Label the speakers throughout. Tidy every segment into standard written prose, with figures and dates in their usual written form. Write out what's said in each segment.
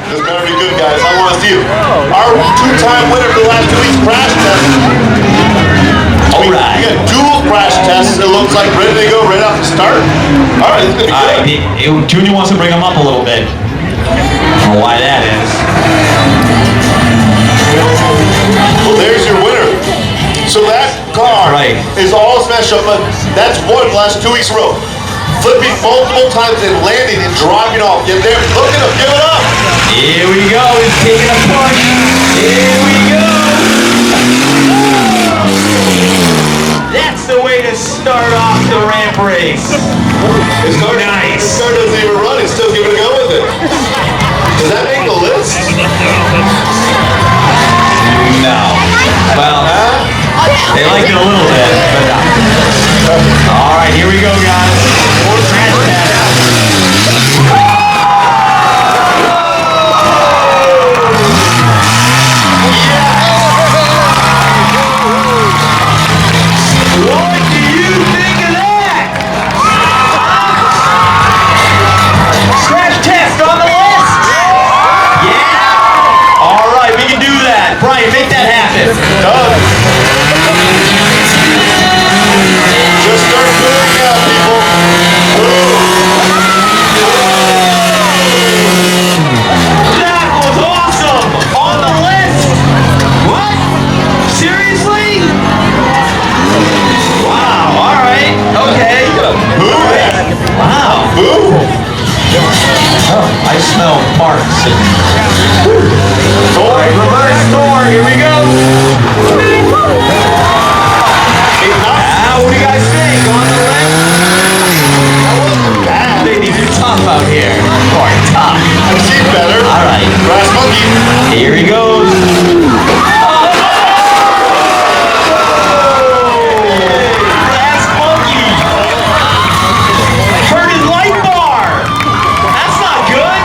Speaker 1: This better be good, guys. I want to see it. Our two-time winner for the last 2 weeks crash test.
Speaker 2: All right.
Speaker 1: We got dual crash tests. It looks like ready to go right off the start. All right, it's going to be good.
Speaker 2: Junior wants to bring him up a little bit. I don't know why that is.
Speaker 1: Well, there's your winner. So that car is all smashed up, but that's one the last 2 weeks in a row. Flipping multiple times and landing and driving off. Get there. Look at him. Give it up.
Speaker 2: Here we go. He's taking a push. Here we go. That's the way to start off the ramp race.
Speaker 1: This car doesn't even run. It's still giving it a go with it. Does that make the list?
Speaker 2: No. Well, they liked it a little bit, but no. All right, here we go, guys. More crash test. What do you think of that? Crash test on the list. Yeah. All right, we can do that. Brian, make that happen.
Speaker 1: Done. Just start doing it now, people.
Speaker 2: That was awesome! On the list! What? Seriously? Wow, alright, okay. Wow. Oh, I smell parts. Alright, reverse door, here we go. What do you guys think? On the list? Ladies are tough out here. Or tough.
Speaker 1: I've seen better.
Speaker 2: Alright.
Speaker 1: Brass monkey.
Speaker 2: Here he goes. Brass monkey. Hurt his light bar. That's not good.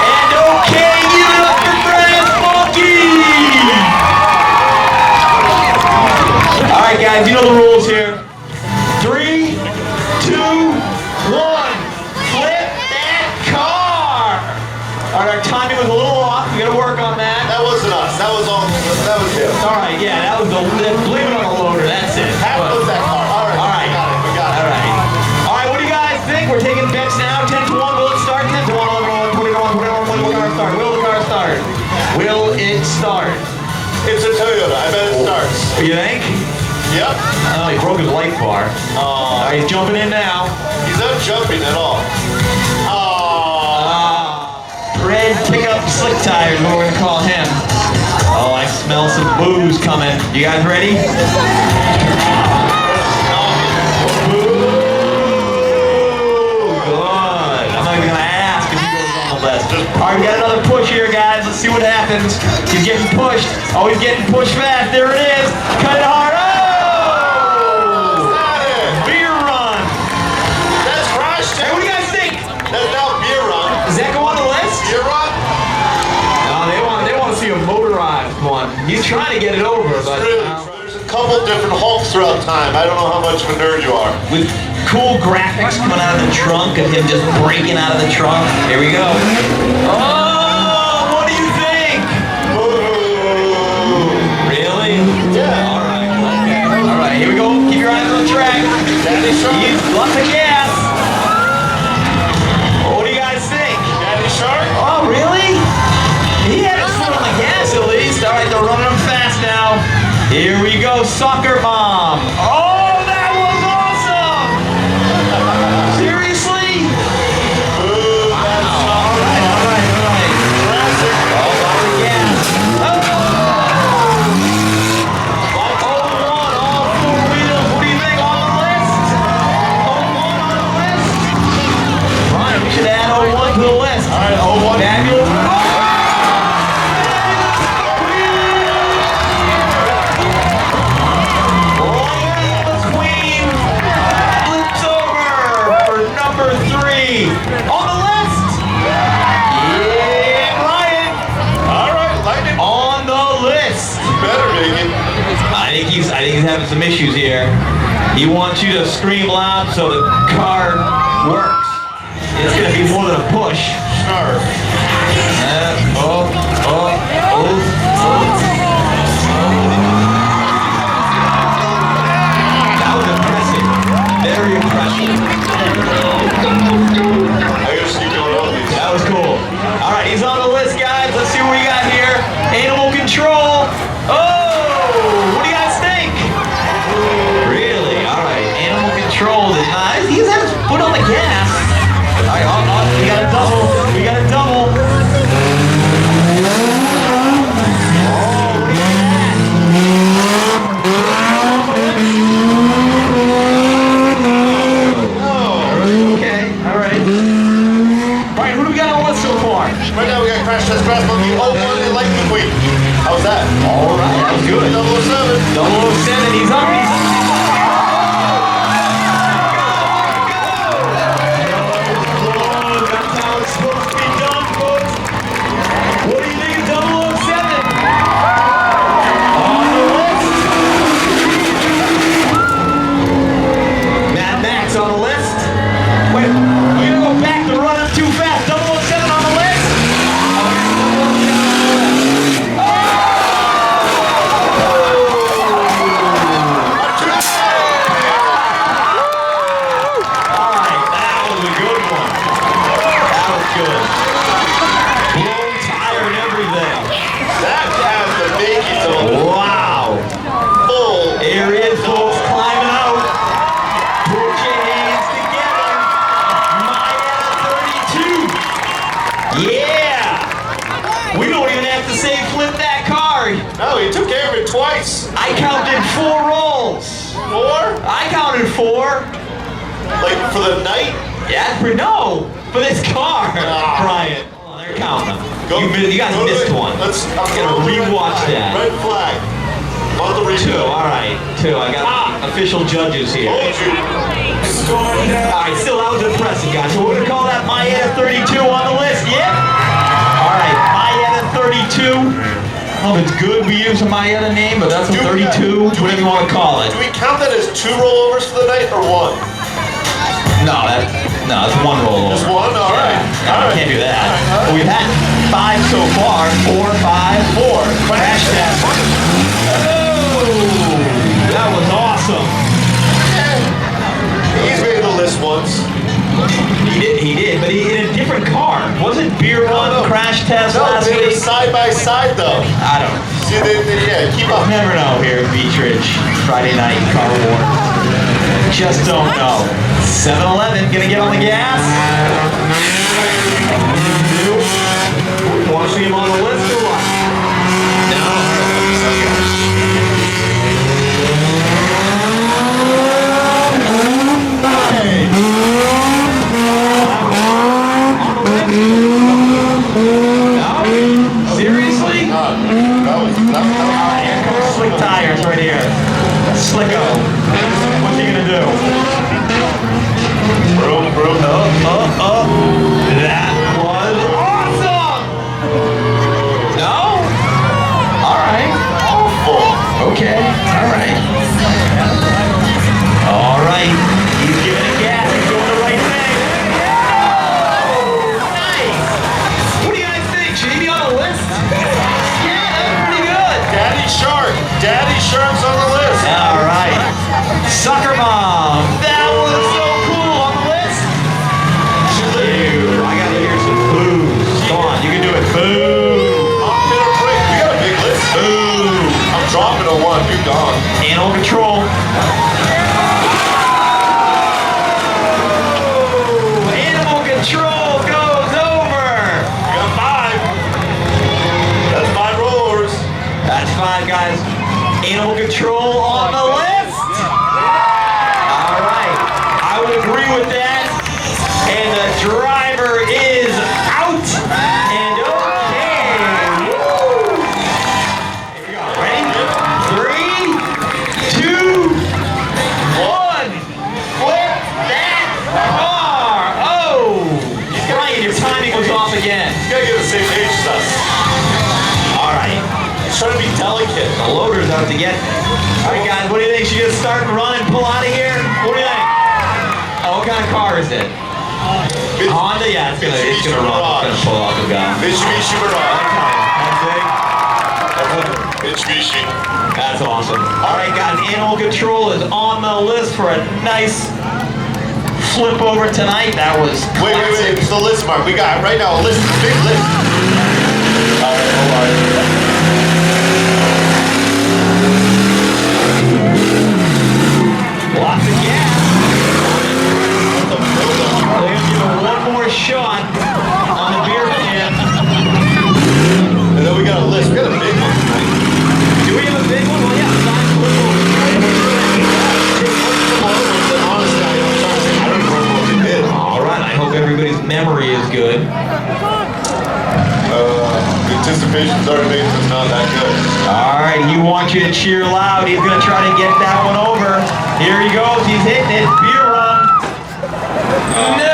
Speaker 2: And okay, give it up for Brass monkey. All right, guys, you know the rules here. 3, 2, 1. Flip that car. All right, our timing was a little off. We got to work on that.
Speaker 1: That wasn't us. That was him.
Speaker 2: All right, yeah, that was blame it on the loader. That's it.
Speaker 1: Half was that car. All right.
Speaker 2: All right.
Speaker 1: We got it.
Speaker 2: All right. All right, what do you guys think? We're taking bets now. 10 to 1. Will it start? 10 to 1. 11 to 1. 20 to 1. 20 to 1. Will the car start? Will the car start? Will it start?
Speaker 1: It's a Toyota. I bet it starts.
Speaker 2: You think?
Speaker 1: Yep.
Speaker 2: Oh, he broke his light bar. All right, he's jumping in now.
Speaker 1: He's not jumping at all.
Speaker 2: Red pickup slick tires, what we're gonna call him. Oh, I smell some booze coming. You guys ready? Boo! Good. I'm not even gonna ask if he goes on the list. All right, we got another push here, guys. Let's see what happens. He's getting pushed. Oh, he's getting pushed fast. There it is. Cut it hard. Oh! Beer run.
Speaker 1: That's crash test.
Speaker 2: Hey, what do you guys think?
Speaker 1: That's now beer run.
Speaker 2: Does that go on the list?
Speaker 1: Beer run?
Speaker 2: No, they want to see a motorized one. He's trying to get it over, but
Speaker 1: There's a couple different Hulks throughout time. I don't know how much of a nerd you are.
Speaker 2: with cool graphics coming out of the trunk of him just breaking out of the trunk. Here we go. Oh, what do you think? Really?
Speaker 1: Yeah.
Speaker 2: All right. Okay. All right. Here we go. Keep your eyes on the track.
Speaker 1: Daddy Shark.
Speaker 2: He's lots of gas. What do you guys think?
Speaker 1: Daddy Shark.
Speaker 2: Oh, really? He had his foot on the gas at least. All right, they're running him fast now. Here we go, soccer mom. Oh, that was awesome! Seriously?
Speaker 1: Ooh, that's
Speaker 2: All right.
Speaker 1: classic.
Speaker 2: Oh, lots of gas. Oh, all 4 wheels. What do you think on the list? 01 on the list? Ryan, we should add 01 to the list.
Speaker 1: All right, 01.
Speaker 2: Fabulous. On the list! Yeah, Ryan!
Speaker 1: All right, lightning.
Speaker 2: On the list!
Speaker 1: Better make it.
Speaker 2: I think he's having some issues here. He wants you to scream loud so the car works.
Speaker 1: just keep going on these.
Speaker 2: That was cool. All right, he's on the list, guys. Let's see what we got here. Animal control. Oh, what do you guys think? Really? All right, animal control is nice. He's had his foot on the gas. All right, we got a double. We got a double.
Speaker 1: Right now we got Crash Test Grass Monkey, 01 and Lightning Queen. How's that?
Speaker 2: All right, that was good.
Speaker 1: 007.
Speaker 2: 007, he's up. That's how it's supposed to be done, folks. What do you think of 007? On the list. Mad Max on the list. Wait, we're gonna go back to run up too fast. 007 on the list. Wow!
Speaker 1: Full.
Speaker 2: Here he is, folks, climbing out. Put your hands together. My 32. Yeah! We don't even have to say flip that card.
Speaker 1: No, he took care of it twice.
Speaker 2: I counted 4 rolls.
Speaker 1: 4?
Speaker 2: I counted 4.
Speaker 1: Like for the night?
Speaker 2: Yeah, no, for this car, Brian. Oh, they're counting them. You guys missed one.
Speaker 1: I'm
Speaker 2: gonna rewatch that.
Speaker 1: Red flag. On the replay.
Speaker 2: 2, all right, 2. I got official judges here.
Speaker 1: Told you.
Speaker 2: All right, still that was impressive, guys. So we're gonna call that Mayetta 32 on the list. Yeah. All right, Mayetta 32. Oh, it's good we use a Mayetta name, but that's a 32. Whatever you want to call it.
Speaker 1: Do we count that as 2 rollovers for the night or 1?
Speaker 2: No, it's 1 rollover.
Speaker 1: Just 1? All right.
Speaker 2: No, we can't do that. But we've had 5 so far. 4, 5, 4. Crash test. Oh, that was awesome.
Speaker 1: He's made the list once.
Speaker 2: He did, but he in a different car. Wasn't Beer Run Crash Test last
Speaker 1: they were
Speaker 2: week?
Speaker 1: side by side though.
Speaker 2: I don't know.
Speaker 1: See, yeah, keep up.
Speaker 2: Never know here at Beach Ridge. Friday night car war. Just don't know. 7-Eleven, gonna get on the gas. Want to see him on the list or what? No. Seriously? Here comes Slick Tires right here. Slicko. What's he gonna do?
Speaker 1: Broom.
Speaker 2: That was awesome! No? Alright.
Speaker 1: Awful.
Speaker 2: Okay. Alright. Alright. He's giving it gas. He's doing the right thing. Oh, nice. What do you guys think? Should he be on the list? Yeah, that's pretty good.
Speaker 1: Daddy Shark's on the list.
Speaker 2: Alright. Sucker Mom. That was so cool on the list. Ew, I gotta hear some boos. Come on, you can do it. Boo.
Speaker 1: I'm gonna break. We got a big list.
Speaker 2: Boo.
Speaker 1: I'm dropping a 1. You're gone.
Speaker 2: Animal control. Animal control goes over.
Speaker 1: We got 5. That's 5 rollers.
Speaker 2: That's 5, guys. Animal control on the list. All right. I would agree with that. And the driver is out. And okay. Woo. Here we go. Ready? 3, 2, 1. Flip that car. Oh. Brian, your timing was off again.
Speaker 1: You gotta get the same page as us.
Speaker 2: All right.
Speaker 1: Trying to be delicate.
Speaker 2: The loader's out to get. All right, guys, what do you think? Should you just start and run and pull out of here? What do you think? Oh, what kind of car is it? Honda? Yeah, it's gonna run. It's gonna pull off the guy.
Speaker 1: Mitsubishi Mirage.
Speaker 2: That's big.
Speaker 1: Mitsubishi.
Speaker 2: That's awesome. All right, guys, animal control is on the list for a nice flip over tonight. That was
Speaker 1: Wait. It's the list, Mark. We got right now a list, a big list. All right, hold on.
Speaker 2: Lots of gas. They're gonna give it one more shot on the beer can.
Speaker 1: And then we got a list. We got a big one tonight.
Speaker 2: Do we have a big one? Well, yeah, signed
Speaker 1: Honestly, I don't remember what we did.
Speaker 2: all right, I hope everybody's memory is good.
Speaker 1: The anticipation's already made us not that good.
Speaker 2: All right, he wants you to cheer loud. He's gonna try to get that one over. Here he goes. He's hitting it. Beer run. No.